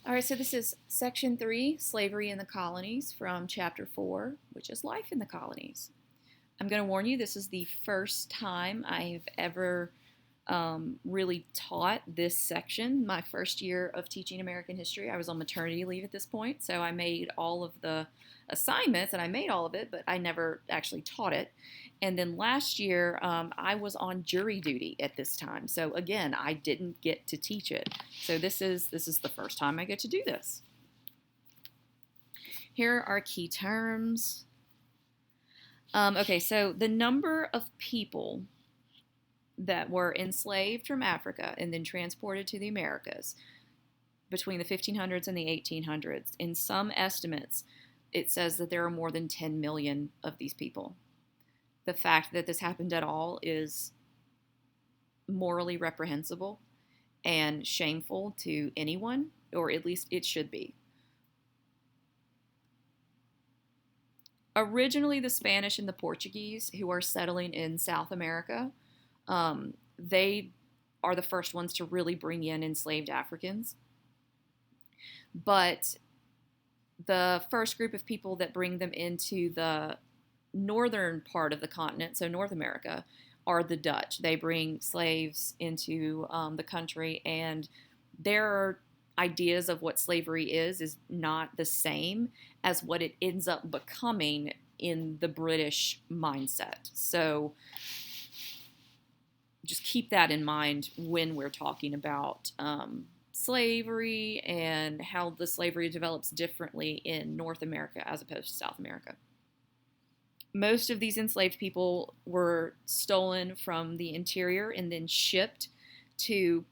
All right, so this is section 3, Slavery in the Colonies, from chapter 4, which is Life in the Colonies. I'm going to warn you, this is the first time I've ever really taught this section. My first year of teaching American history, I was on maternity leave at this point, so I made all of the assignments and I made all of it, but I never actually taught it. And then last year, I was on jury duty at this time, so again, I didn't get to teach it. So this is the first time I get to do this. Here are key terms. Okay, so the number of people that were enslaved from Africa and then transported to the Americas between the 1500s and the 1800s, in some estimates, it says that there are more than 10 million of these people. The fact that this happened at all is morally reprehensible and shameful to anyone, or at least it should be. Originally, the Spanish and the Portuguese, who are settling in South America, they are the first ones to really bring in enslaved Africans. But the first group of people that bring them into the northern part of the continent, so North America, are the Dutch. They bring slaves into the country, and their ideas of what slavery is not the same as what it ends up becoming in the British mindset. So just keep that in mind when we're talking about slavery and how the slavery develops differently in North America as opposed to South America. Most of these enslaved people were stolen from the interior and then shipped to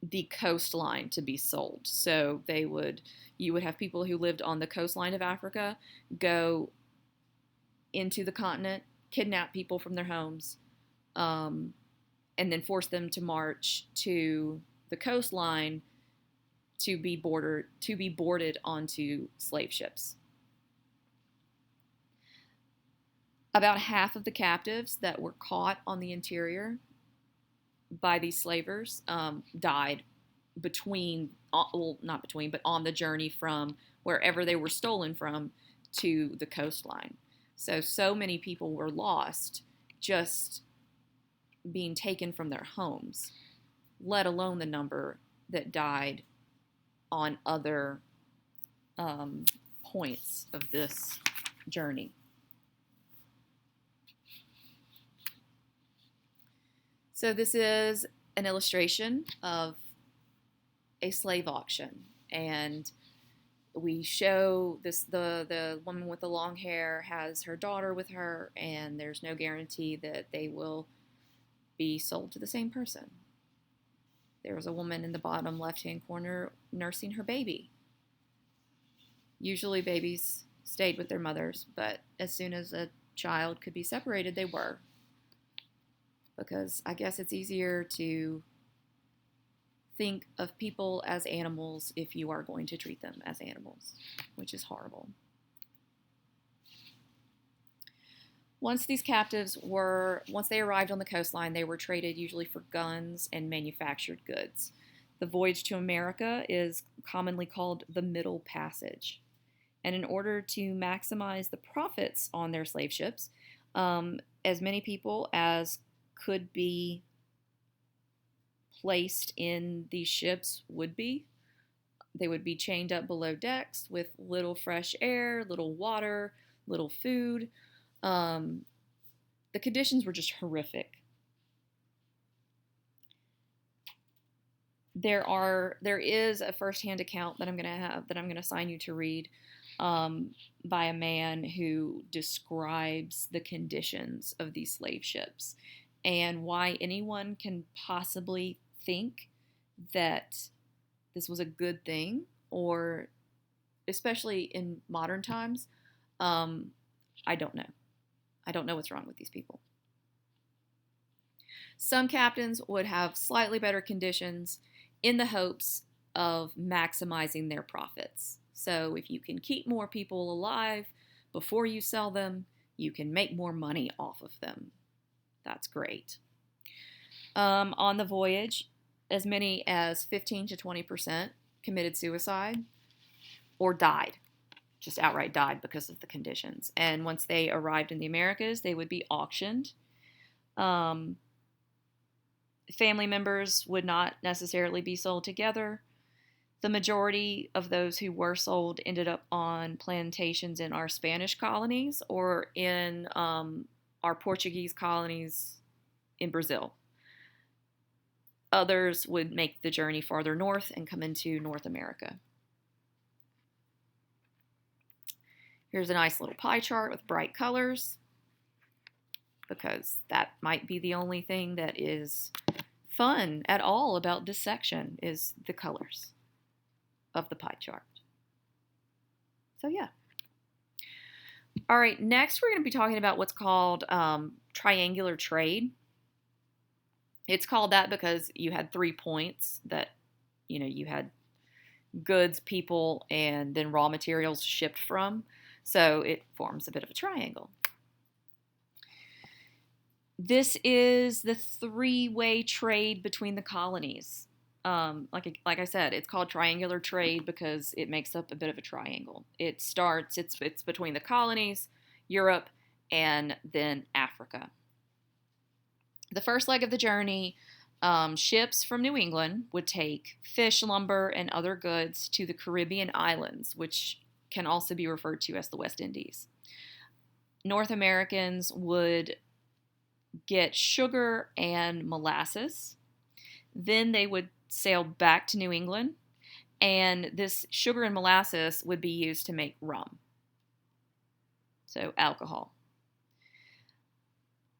the coastline to be sold. So you would have people who lived on the coastline of Africa go into the continent, kidnap people from their homes, and then force them to march to the coastline to be boarded onto slave ships. About half of the captives that were caught on the interior by these slavers died on the journey from wherever they were stolen from to the coastline. So many people were lost just being taken from their homes, let alone the number that died on other points of this journey. So this is an illustration of a slave auction, and we show the woman with the long hair has her daughter with her, and there's no guarantee that they will be sold to the same person. There's a woman in the bottom left-hand corner nursing her baby. Usually babies stayed with their mothers, but as soon as a child could be separated, they were. Because I guess it's easier to think of people as animals if you are going to treat them as animals, which is horrible. Once they arrived on the coastline, they were traded usually for guns and manufactured goods. The voyage to America is commonly called the Middle Passage. And in order to maximize the profits on their slave ships, as many people as could be placed in these ships they would be chained up below decks with little fresh air, little water, little food. The conditions were just horrific. There is a firsthand account that I'm going to assign you to read by a man who describes the conditions of these slave ships and why anyone can possibly think that this was a good thing, or especially in modern times, I don't know. I don't know what's wrong with these people. Some captains would have slightly better conditions in the hopes of maximizing their profits. So if you can keep more people alive before you sell them, you can make more money off of them. That's great. On the voyage, as many as 15 to 20% committed suicide or died, just outright died because of the conditions. And once they arrived in the Americas, they would be auctioned. Family members would not necessarily be sold together. The majority of those who were sold ended up on plantations in our Spanish colonies or in our Portuguese colonies in Brazil. Others would make the journey farther north and come into North America. Here's a nice little pie chart with bright colors, because that might be the only thing that is fun at all about this section is the colors of the pie chart. So yeah. All right, next we're going to be talking about what's called triangular trade. It's called that because you had 3 points that, you had goods, people, and then raw materials shipped from. So it forms a bit of a triangle. This is the 3-way trade between the colonies. Like I said, it's called triangular trade because it makes up a bit of a triangle. It's between the colonies, Europe, and then Africa. The first leg of the journey, ships from New England would take fish, lumber, and other goods to the Caribbean islands, which can also be referred to as the West Indies. North Americans would get sugar and molasses. Then they would sail back to New England, and this sugar and molasses would be used to make rum, so alcohol.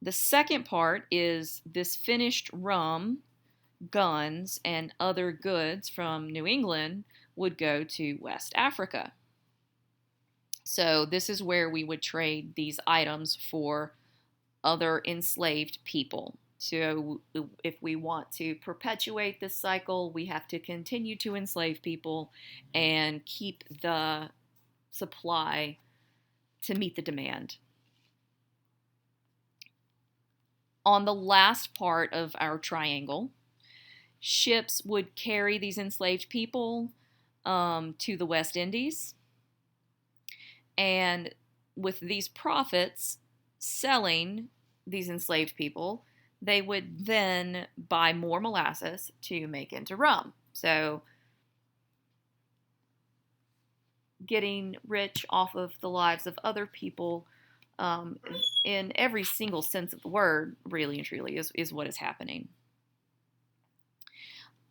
The second part is this finished rum, guns, and other goods from New England would go to West Africa. So this is where we would trade these items for other enslaved people. So if we want to perpetuate this cycle, we have to continue to enslave people and keep the supply to meet the demand. On the last part of our triangle, ships would carry these enslaved people to the West Indies. And with these profits selling these enslaved people, they would then buy more molasses to make into rum. So getting rich off of the lives of other people in every single sense of the word, really and truly, is what is happening.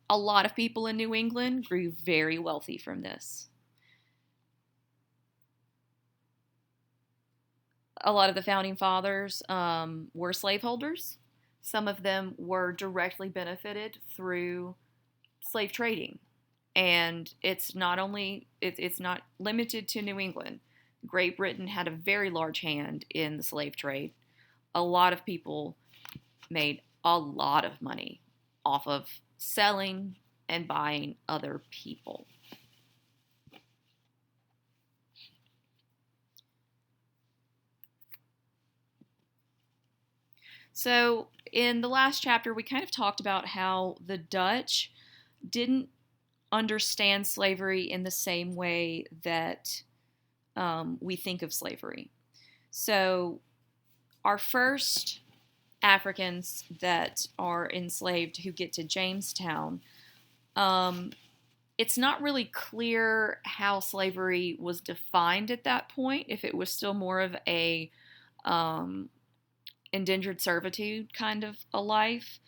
A lot of people in New England grew very wealthy from this. A lot of the founding fathers were slaveholders. Some of them were directly benefited through slave trading. And it's not limited to New England. Great Britain had a very large hand in the slave trade. A lot of people made a lot of money off of selling and buying other people. So in the last chapter, we kind of talked about how the Dutch didn't understand slavery in the same way that we think of slavery. So our first Africans that are enslaved who get to Jamestown, it's not really clear how slavery was defined at that point, if it was still more of a indentured servitude kind of a life.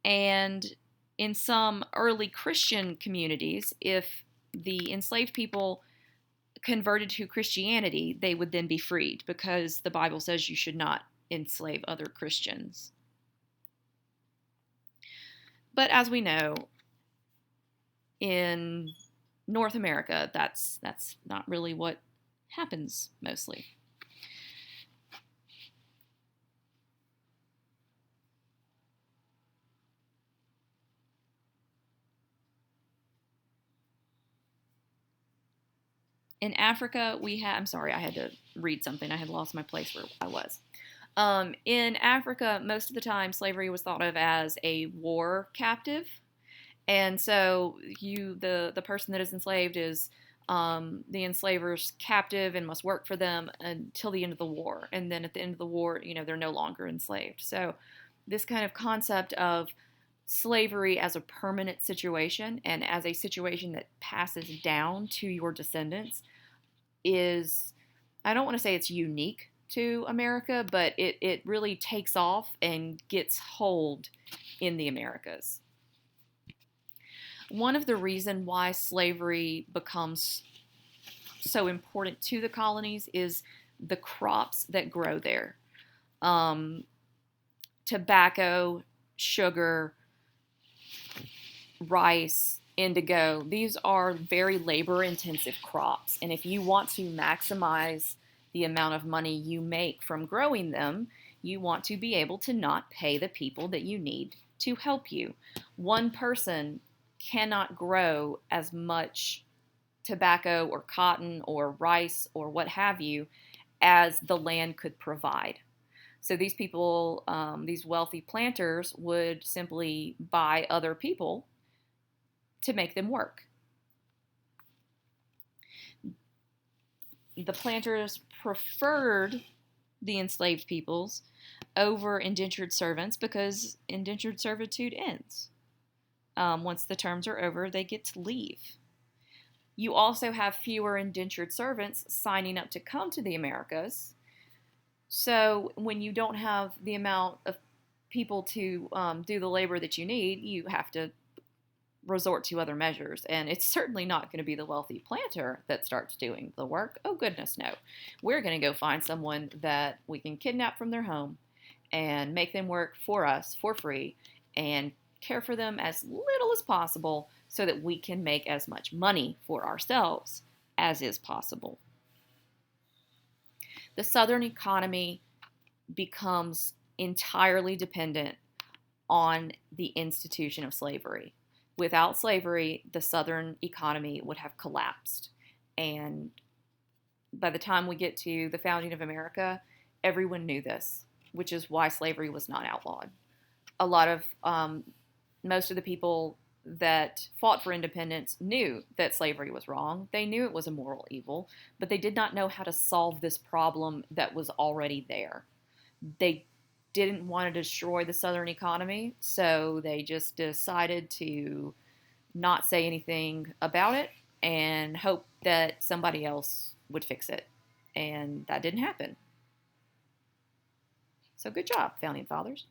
And in some early Christian communities, if the enslaved people converted to Christianity, they would then be freed, because the Bible says you should not enslave other Christians. But as we know, in North America, that's not really what happens mostly. In Africa, I'm sorry, I had to read something. I had lost my place where I was. In Africa, most of the time, slavery was thought of as a war captive. And so the person that is enslaved is the enslaver's captive and must work for them until the end of the war. And then at the end of the war, they're no longer enslaved. So this kind of concept of slavery as a permanent situation and as a situation that passes down to your descendants is, I don't want to say it's unique to America, but it really takes off and gets hold in the Americas. One of the reasons why slavery becomes so important to the colonies is the crops that grow there. Tobacco, sugar, rice, indigo, these are very labor intensive crops. And if you want to maximize the amount of money you make from growing them, you want to be able to not pay the people that you need to help you. One person cannot grow as much tobacco or cotton or rice or what have you as the land could provide. So these people, these wealthy planters, would simply buy other people to make them work. The planters preferred the enslaved peoples over indentured servants because indentured servitude ends. Once the terms are over, they get to leave. You also have fewer indentured servants signing up to come to the Americas. So when you don't have the amount of people to do the labor that you need, you have to resort to other measures. And it's certainly not going to be the wealthy planter that starts doing the work. Oh, goodness, no. We're going to go find someone that we can kidnap from their home and make them work for us for free and care for them as little as possible so that we can make as much money for ourselves as is possible. The Southern economy becomes entirely dependent on the institution of slavery. Without slavery, the Southern economy would have collapsed. And by the time we get to the founding of America, everyone knew this, which is why slavery was not outlawed. A lot of, most of the people that fought for independence knew that slavery was wrong. They knew it was a moral evil, but they did not know how to solve this problem that was already there. They didn't want to destroy the Southern economy, so they just decided to not say anything about it and hope that somebody else would fix it. And that didn't happen. So good job, Founding Fathers.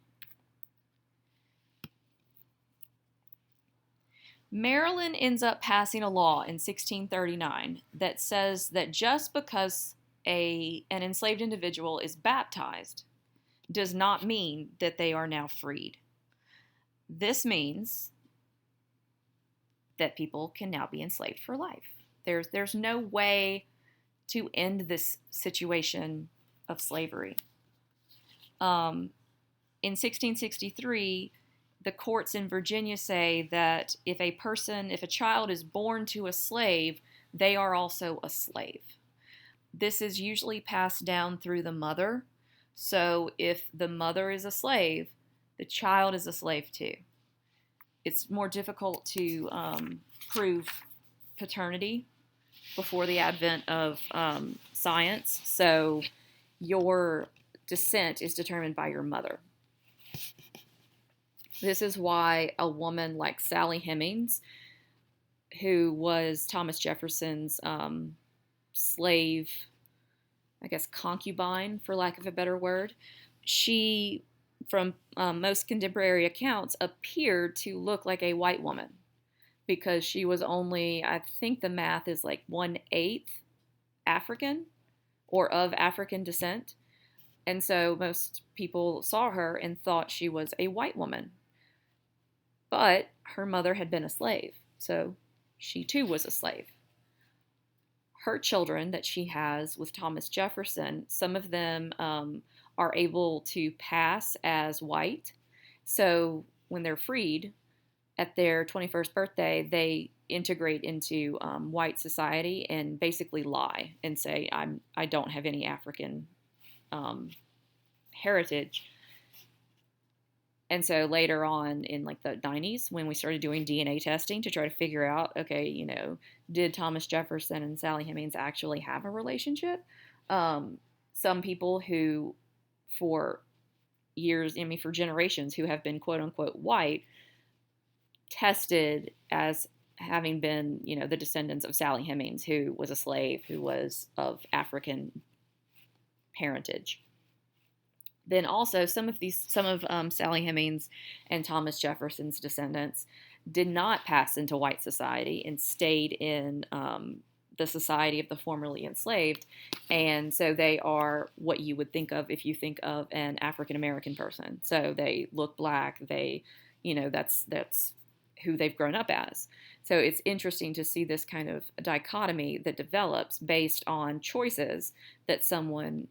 Maryland ends up passing a law in 1639 that says that just because an enslaved individual is baptized does not mean that they are now freed. This means that people can now be enslaved for life. There's no way to end this situation of slavery. In 1663, the courts in Virginia say that if a child is born to a slave, they are also a slave. This is usually passed down through the mother. So if the mother is a slave, the child is a slave too. It's more difficult to prove paternity before the advent of science. So your descent is determined by your mother. This is why a woman like Sally Hemings, who was Thomas Jefferson's slave, I guess concubine, for lack of a better word, she, from most contemporary accounts, appeared to look like a white woman because she was only, I think the math is like 1/8 African or of African descent. And so most people saw her and thought she was a white woman. But her mother had been a slave, so she too was a slave. Her children that she has with Thomas Jefferson, some of them are able to pass as white. So when they're freed at their 21st birthday, they integrate into white society and basically lie and say, I don't have any African heritage. And so later on in like the 90s, when we started doing DNA testing to try to figure out, okay, did Thomas Jefferson and Sally Hemings actually have a relationship? Some people who, for years, I mean, for generations, who have been quote unquote white, tested as having been, the descendants of Sally Hemings, who was a slave, who was of African parentage. Then also some of Sally Hemings and Thomas Jefferson's descendants did not pass into white society and stayed in the society of the formerly enslaved, and so they are what you would think of if you think of an African American person. So they look black. They, that's who they've grown up as. So it's interesting to see this kind of dichotomy that develops based on choices that someone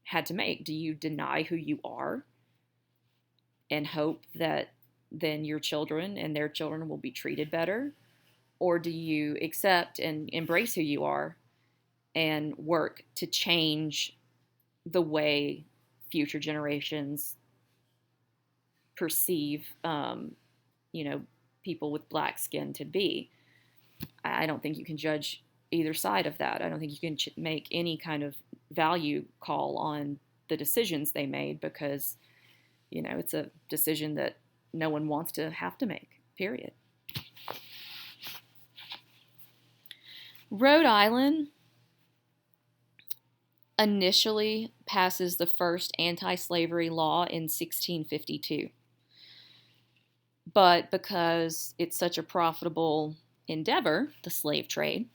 had to make. Do you deny who you are and hope that then your children and their children will be treated better? Or do you accept and embrace who you are and work to change the way future generations perceive, people with black skin to be? I don't think you can judge either side of that. I don't think you can make any kind of value call on the decisions they made, because, it's a decision that no one wants to have to make, period. Rhode Island initially passes the first anti-slavery law in 1652. But because it's such a profitable endeavor, the slave trade,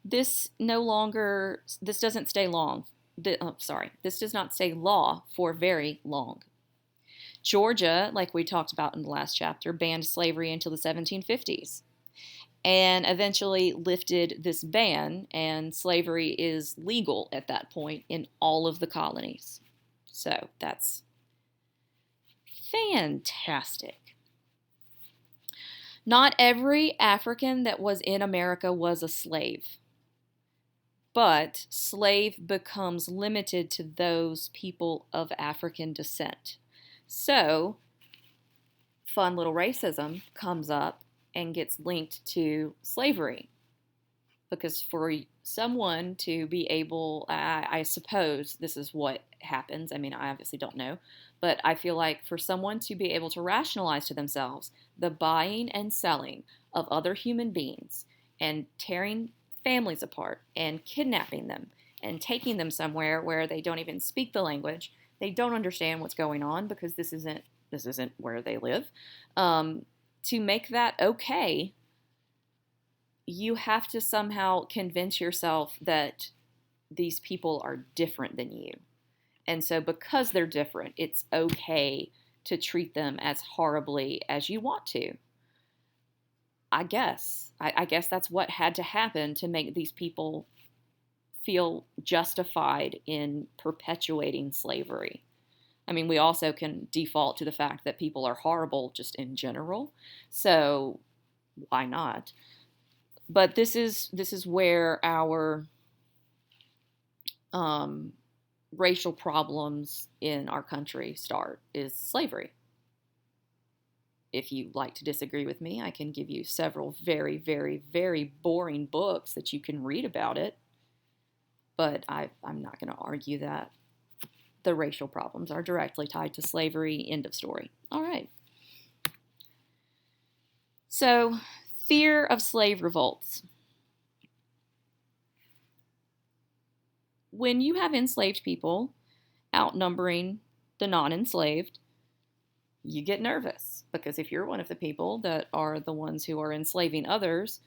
this doesn't stay long. This does not stay law for very long. Georgia, like we talked about in the last chapter, banned slavery until the 1750s and eventually lifted this ban, and slavery is legal at that point in all of the colonies. So that's fantastic. Not every African that was in America was a slave, but slave becomes limited to those people of African descent. So, fun little racism comes up and gets linked to slavery. Because for someone to be able, I suppose this is what happens. I mean, I obviously don't know. But I feel like for someone to be able to rationalize to themselves the buying and selling of other human beings and tearing families apart and kidnapping them and taking them somewhere where they don't even speak the language, they don't understand what's going on because this isn't where they live. To make that okay, you have to somehow convince yourself that these people are different than you. And so because they're different, it's okay to treat them as horribly as you want to. I guess that's what had to happen to make these people feel justified in perpetuating slavery. I mean, we also can default to the fact that people are horrible just in general. So why not? But this is where our racial problems in our country start, is slavery. If you'd like to disagree with me, I can give you several very, very, very boring books that you can read about it. But I'm not going to argue that the racial problems are directly tied to slavery. End of story. All right. So, fear of slave revolts. When you have enslaved people outnumbering the non-enslaved, you get nervous, because if you're one of the people that are the ones who are enslaving others,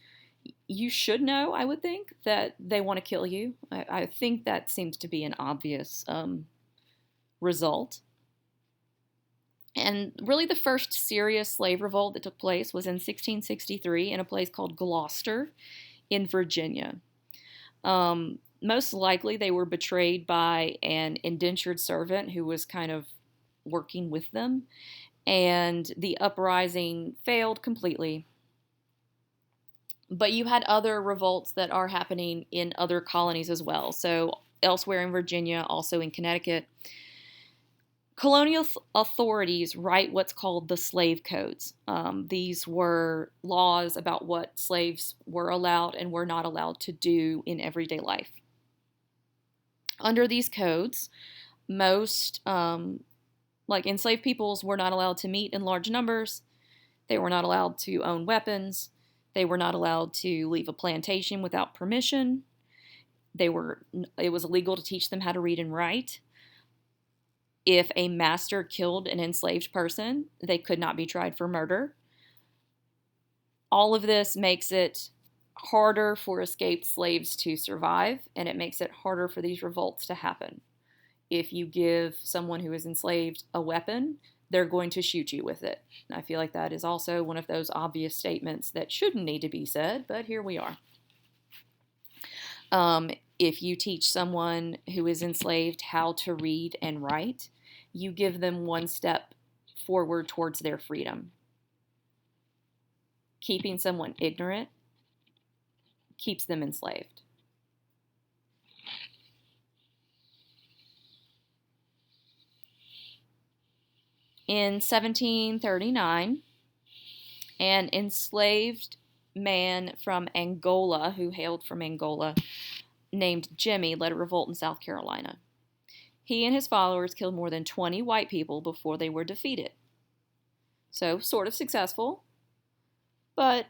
you should know, I would think, that they want to kill you. I think that seems to be an obvious result. And really the first serious slave revolt that took place was in 1663 in a place called Gloucester in Virginia. Most likely they were betrayed by an indentured servant who was kind of working with them, and the uprising failed completely. But you had other revolts that are happening in other colonies as well. So elsewhere in Virginia, also in Connecticut, Colonial authorities write what's called the slave codes. These were laws about what slaves were allowed and were not allowed to do in everyday life. Under these codes, most enslaved peoples were not allowed to meet in large numbers. They were not allowed to own weapons. They were not allowed to leave a plantation without permission. It was illegal to teach them how to read and write. If a master killed an enslaved person, they could not be tried for murder. All of this makes it harder for escaped slaves to survive, and it makes it harder for these revolts to happen. If you give someone who is enslaved a weapon, they're going to shoot you with it. And I feel like that is also one of those obvious statements that shouldn't need to be said, but here we are. If you teach someone who is enslaved how to read and write, you give them one step forward towards their freedom. Keeping someone ignorant keeps them enslaved. In 1739, an enslaved man from Angola, who hailed from Angola, named Jimmy, led a revolt in South Carolina. He and his followers killed more than 20 white people before they were defeated. So, sort of successful, but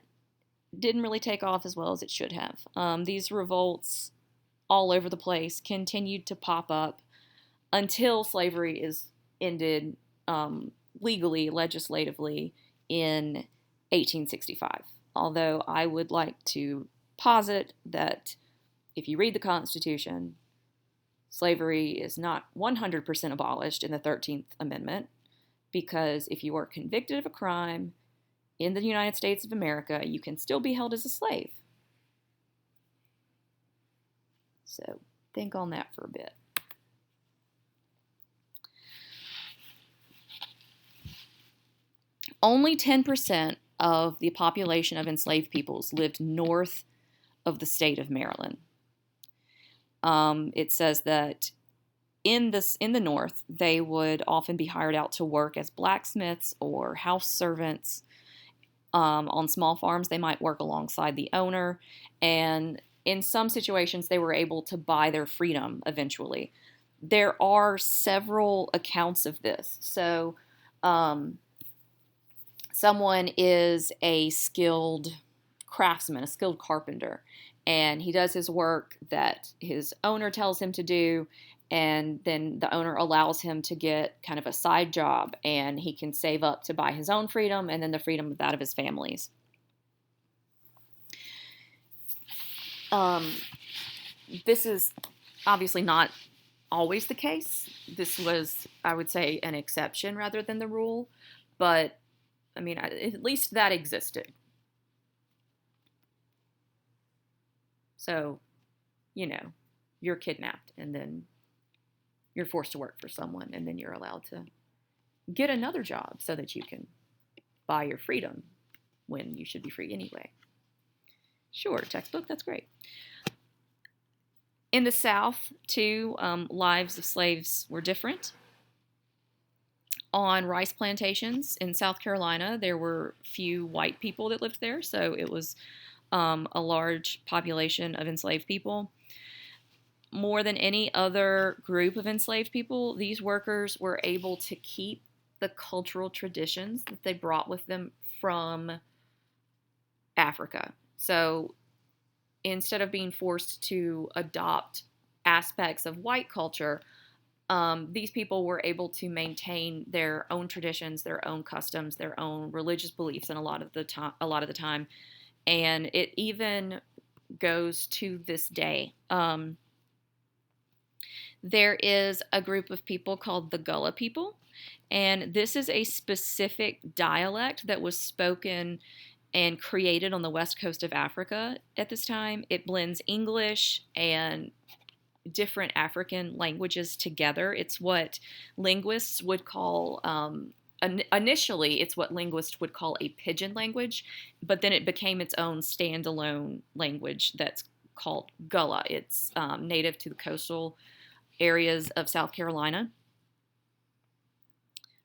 didn't really take off as well as it should have. These revolts all over the place continued to pop up until slavery is ended legally, legislatively, in 1865. Although I would like to posit that if you read the Constitution, slavery is not 100% abolished in the 13th Amendment, because if you are convicted of a crime in the United States of America, you can still be held as a slave. So think on that for a bit. Only 10% of the population of enslaved peoples lived north of the state of Maryland. It says that in the north, they would often be hired out to work as blacksmiths or house servants. On small farms, they might work alongside the owner, and in some situations, they were able to buy their freedom eventually. There are several accounts of this. So, someone is a skilled craftsman, a skilled carpenter, and he does his work that his owner tells him to do, and then the owner allows him to get kind of a side job, and he can save up to buy his own freedom and then the freedom of that of his families. This is obviously not always the case. This was, I would say, an exception rather than the rule, but I mean, at least that existed. So, you're kidnapped and then you're forced to work for someone, and then you're allowed to get another job so that you can buy your freedom when you should be free anyway. Sure, textbook, that's great. In the South, too, lives of slaves were different. On rice plantations in South Carolina, there were few white people that lived there, so it was a large population of enslaved people. More than any other group of enslaved people, these workers were able to keep the cultural traditions that they brought with them from Africa. So instead of being forced to adopt aspects of white culture, these people were able to maintain their own traditions, their own customs, their own religious beliefs, and a lot of the time, and it even goes to this day. There is a group of people called the Gullah people, and this is a specific dialect that was spoken and created on the west coast of Africa at this time. It blends English and different African languages together. It's what linguists would call, initially, it's what linguists would call a pidgin language, but then it became its own standalone language that's called Gullah. It's native to the coastal areas of South Carolina.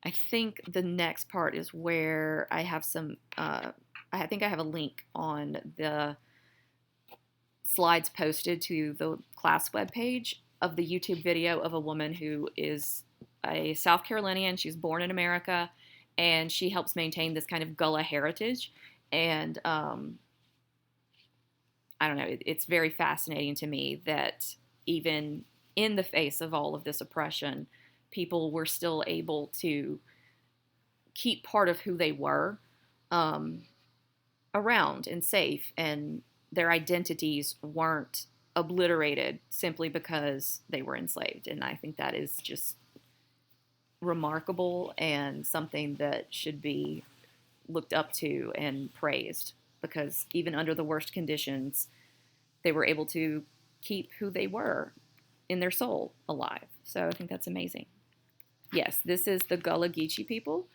I think the next part is where I have some, I think I have a link on the slides posted to the class webpage of the YouTube video of a woman who is a South Carolinian. She's born in America, and she helps maintain this kind of Gullah heritage. And I don't know, it's very fascinating to me that even in the face of all of this oppression, people were still able to keep part of who they were um, around and safe, and their identities weren't obliterated simply because they were enslaved. And I think that is just remarkable and something that should be looked up to and praised, because even under the worst conditions, they were able to keep who they were in their soul alive. So I think that's amazing. Yes, this is the Gullah Geechee people.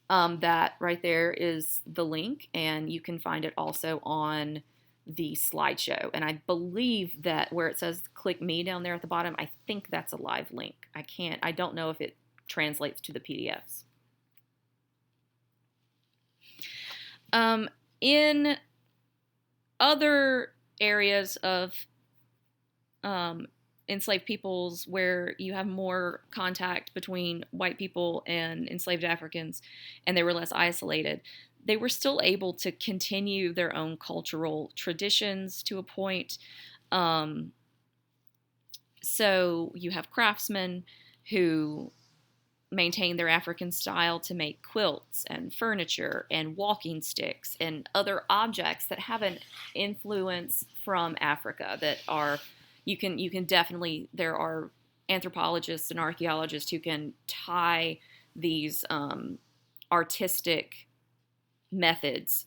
That right there is the link, and you can find it also on the slideshow. And I believe that where it says click me down there at the bottom, I think that's a live link. I don't know if it translates to the PDFs. In other areas of enslaved peoples where you have more contact between white people and enslaved Africans, and they were less isolated, they were still able to continue their own cultural traditions to a point. So you have craftsmen who maintain their African style to make quilts and furniture and walking sticks and other objects that have an influence from Africa that are, you can definitely, there are anthropologists and archaeologists who can tie these artistic methods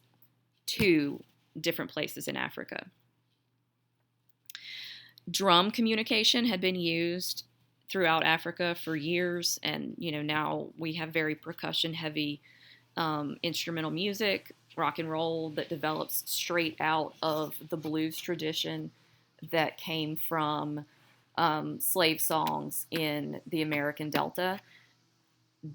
to different places in Africa. Drum communication had been used throughout Africa for years, and now we have very percussion heavy instrumental music, rock and roll that develops straight out of the blues tradition that came from slave songs in the American Delta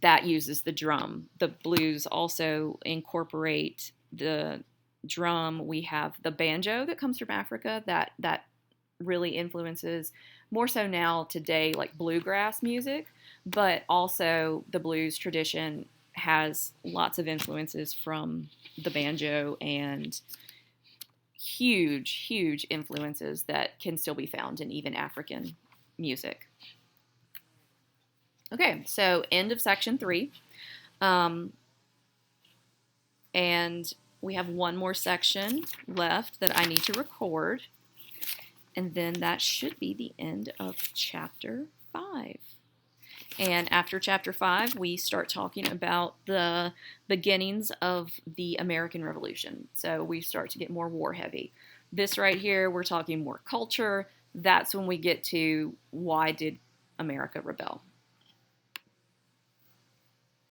that uses the drum. The blues also incorporate the drum. We have the banjo that comes from Africa that really influences more so now today like bluegrass music, but also the blues tradition has lots of influences from the banjo and huge influences that can still be found in even African music. Okay, so end of section 3. And we have one more section left that I need to record. And then that should be the end of chapter 5. And after chapter 5, we start talking about the beginnings of the American Revolution. So we start to get more war heavy. This right here, we're talking more culture. That's when we get to why did America rebel.